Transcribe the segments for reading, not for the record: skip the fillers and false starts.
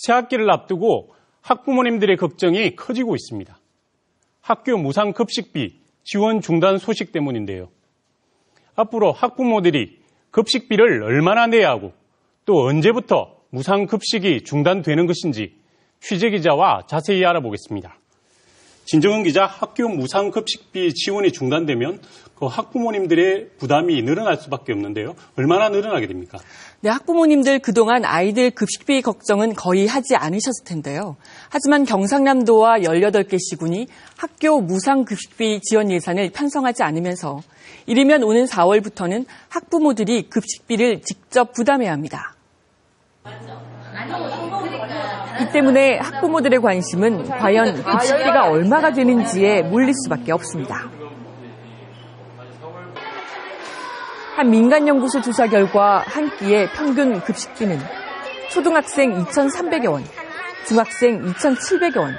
새학기를 앞두고 학부모님들의 걱정이 커지고 있습니다. 학교 무상급식비 지원 중단 소식 때문인데요. 앞으로 학부모들이 급식비를 얼마나 내야 하고 또 언제부터 무상급식이 중단되는 것인지 취재기자와 자세히 알아보겠습니다. 진정은 기자, 학교 무상급식비 지원이 중단되면 그 학부모님들의 부담이 늘어날 수밖에 없는데요. 얼마나 늘어나게 됩니까? 네, 학부모님들 그동안 아이들 급식비 걱정은 거의 하지 않으셨을 텐데요. 하지만 경상남도와 18개 시군이 학교 무상급식비 지원 예산을 편성하지 않으면서 이르면 오는 4월부터는 학부모들이 급식비를 직접 부담해야 합니다. 이 때문에 학부모들의 관심은 과연 급식비가 얼마가 되는지에 몰릴 수밖에 없습니다. 한 민간연구소 조사 결과 한 끼의 평균 급식비는 초등학생 2,300여 원, 중학생 2,700여 원,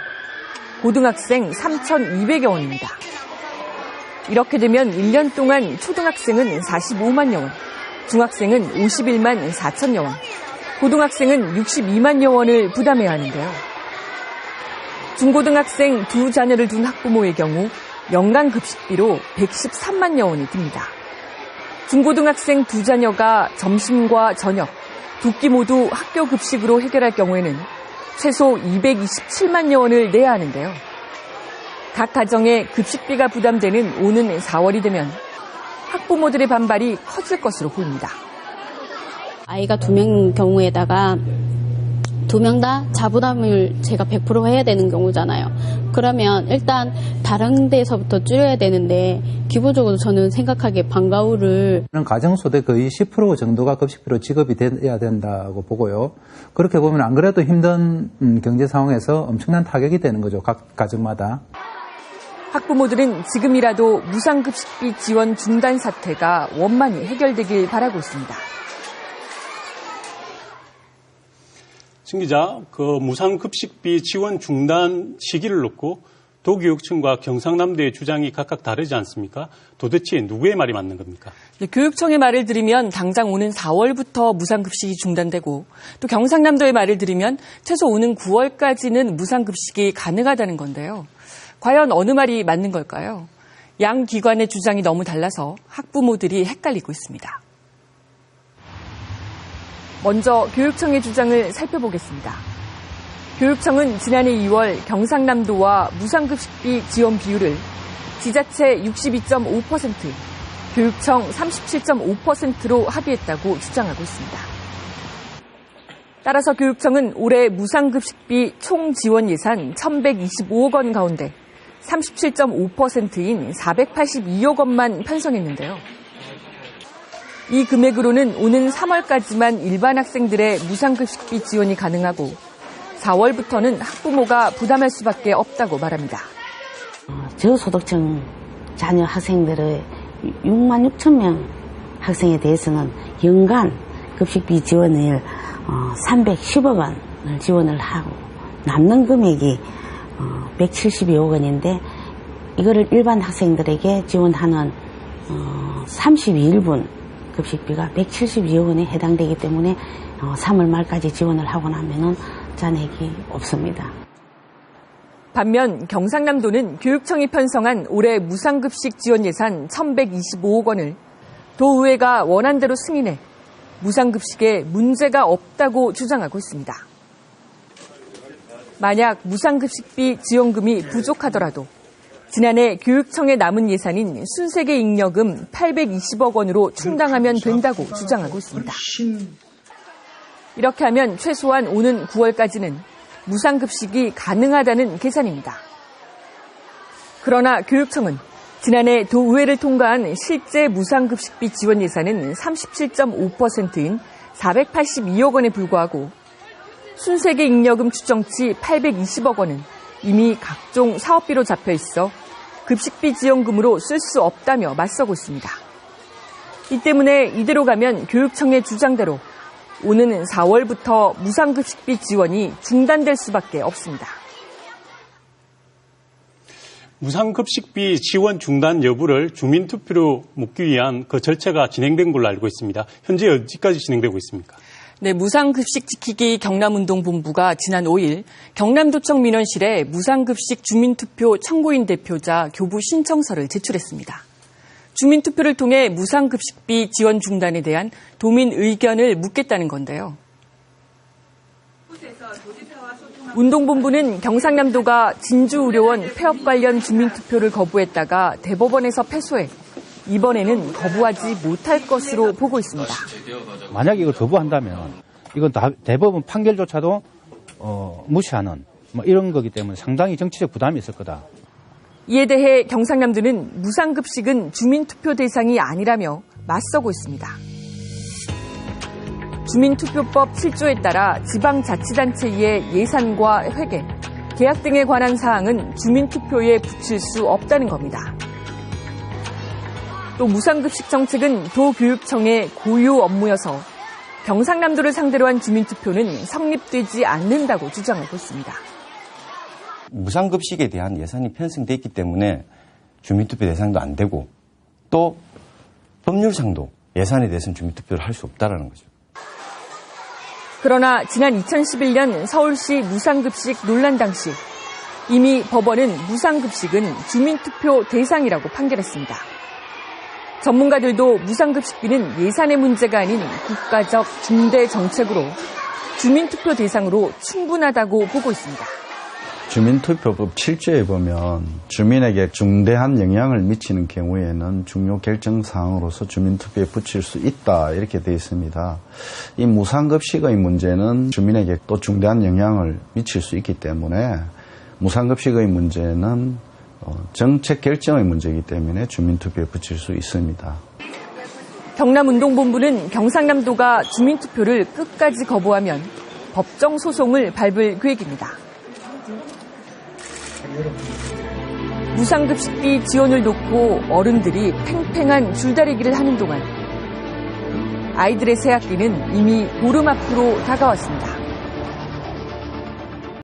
고등학생 3,200여 원입니다. 이렇게 되면 1년 동안 초등학생은 45만여 원, 중학생은 51만 4천여 원, 고등학생은 62만여 원을 부담해야 하는데요. 중고등학생 두 자녀를 둔 학부모의 경우 연간 급식비로 113만여 원이 듭니다. 중고등학생 두 자녀가 점심과 저녁, 두 끼 모두 학교 급식으로 해결할 경우에는 최소 227만여 원을 내야 하는데요. 각 가정에 급식비가 부담되는 오는 4월이 되면 학부모들의 반발이 커질 것으로 보입니다. 아이가 2명 경우에다가 2명 다 자부담을 제가 100% 해야 되는 경우잖아요. 그러면 일단 다른 데서부터 줄여야 되는데 기본적으로 저는 생각하기에 방과후를 가정소득 거의 10% 정도가 급식비로 지급이 돼야 된다고 보고요. 그렇게 보면 안 그래도 힘든 경제 상황에서 엄청난 타격이 되는 거죠. 각 가정마다. 학부모들은 지금이라도 무상급식비 지원 중단 사태가 원만히 해결되길 바라고 있습니다. 신 기자, 그 무상급식비 지원 중단 시기를 놓고 도교육청과 경상남도의 주장이 각각 다르지 않습니까? 도대체 누구의 말이 맞는 겁니까? 네, 교육청의 말을 들으면 당장 오는 4월부터 무상급식이 중단되고 또 경상남도의 말을 들으면 최소 오는 9월까지는 무상급식이 가능하다는 건데요. 과연 어느 말이 맞는 걸까요? 양 기관의 주장이 너무 달라서 학부모들이 헷갈리고 있습니다. 먼저 교육청의 주장을 살펴보겠습니다. 교육청은 지난해 2월 경상남도와 무상급식비 지원 비율을 지자체 62.5%, 교육청 37.5%로 합의했다고 주장하고 있습니다. 따라서 교육청은 올해 무상급식비 총 지원 예산 1,125억 원 가운데 37.5%인 482억 원만 편성했는데요. 이 금액으로는 오는 3월까지만 일반 학생들의 무상급식비 지원이 가능하고 4월부터는 학부모가 부담할 수밖에 없다고 말합니다. 저소득층 자녀 학생들의 6만 6천 명 학생에 대해서는 연간 급식비 지원을 310억 원을 지원을 하고 남는 금액이 172억 원인데 이거를 일반 학생들에게 지원하는 32일분 급식비가 172억 원에 해당되기 때문에 3월 말까지 지원을 하고 나면은 잔액이 없습니다. 반면 경상남도는 교육청이 편성한 올해 무상급식 지원 예산 1,125억 원을 도의회가 원안대로 승인해 무상급식에 문제가 없다고 주장하고 있습니다. 만약 무상급식비 지원금이 부족하더라도 지난해 교육청에 남은 예산인 순세계 잉여금 820억 원으로 충당하면 된다고 주장하고 있습니다. 이렇게 하면 최소한 오는 9월까지는 무상급식이 가능하다는 계산입니다. 그러나 교육청은 지난해 도의회를 통과한 실제 무상급식비 지원 예산은 37.5%인 482억 원에 불과하고 순세계 잉여금 추정치 820억 원은 이미 각종 사업비로 잡혀 있어 급식비 지원금으로 쓸 수 없다며 맞서고 있습니다. 이 때문에 이대로 가면 교육청의 주장대로 오는 4월부터 무상급식비 지원이 중단될 수밖에 없습니다. 무상급식비 지원 중단 여부를 주민투표로 묻기 위한 그 절차가 진행된 걸로 알고 있습니다. 현재 어디까지 진행되고 있습니까? 네, 무상급식 지키기 경남운동본부가 지난 5일 경남도청 민원실에 무상급식 주민투표 청구인 대표자 교부 신청서를 제출했습니다. 주민투표를 통해 무상급식비 지원 중단에 대한 도민 의견을 묻겠다는 건데요. 운동본부는 경상남도가 진주의료원 폐업 관련 주민투표를 거부했다가 대법원에서 패소해 이번에는 거부하지 못할 것으로 보고 있습니다. 만약에 이걸 거부한다면 이건 대법원 판결조차도 무시하는 이런 거기 때문에 상당히 정치적 부담이 있을 거다. 이에 대해 경상남도는 무상급식은 주민투표 대상이 아니라며 맞서고 있습니다. 주민투표법 7조에 따라 지방자치단체의 예산과 회계, 계약 등에 관한 사항은 주민투표에 붙일 수 없다는 겁니다. 또 무상급식 정책은 도교육청의 고유 업무여서 경상남도를 상대로 한 주민투표는 성립되지 않는다고 주장하고 있습니다. 무상급식에 대한 예산이 편성돼 있기 때문에 주민투표 대상도 안 되고 또 법률상도 예산에 대해서는 주민투표를 할 수 없다는 거죠. 그러나 지난 2011년 서울시 무상급식 논란 당시 이미 법원은 무상급식은 주민투표 대상이라고 판결했습니다. 전문가들도 무상급식비는 예산의 문제가 아닌 국가적 중대 정책으로 주민투표 대상으로 충분하다고 보고 있습니다. 주민투표법 7조에 보면 주민에게 중대한 영향을 미치는 경우에는 중요 결정사항으로서 주민투표에 붙일 수 있다 이렇게 되어 있습니다. 이 무상급식의 문제는 주민에게 또 중대한 영향을 미칠 수 있기 때문에 무상급식의 문제는 정책 결정의 문제이기 때문에 주민투표에 붙일 수 있습니다. 경남운동본부는 경상남도가 주민투표를 끝까지 거부하면 법정 소송을 밟을 계획입니다. 무상급식비 지원을 놓고 어른들이 팽팽한 줄다리기를 하는 동안 아이들의 새학기는 이미 보름 앞으로 다가왔습니다.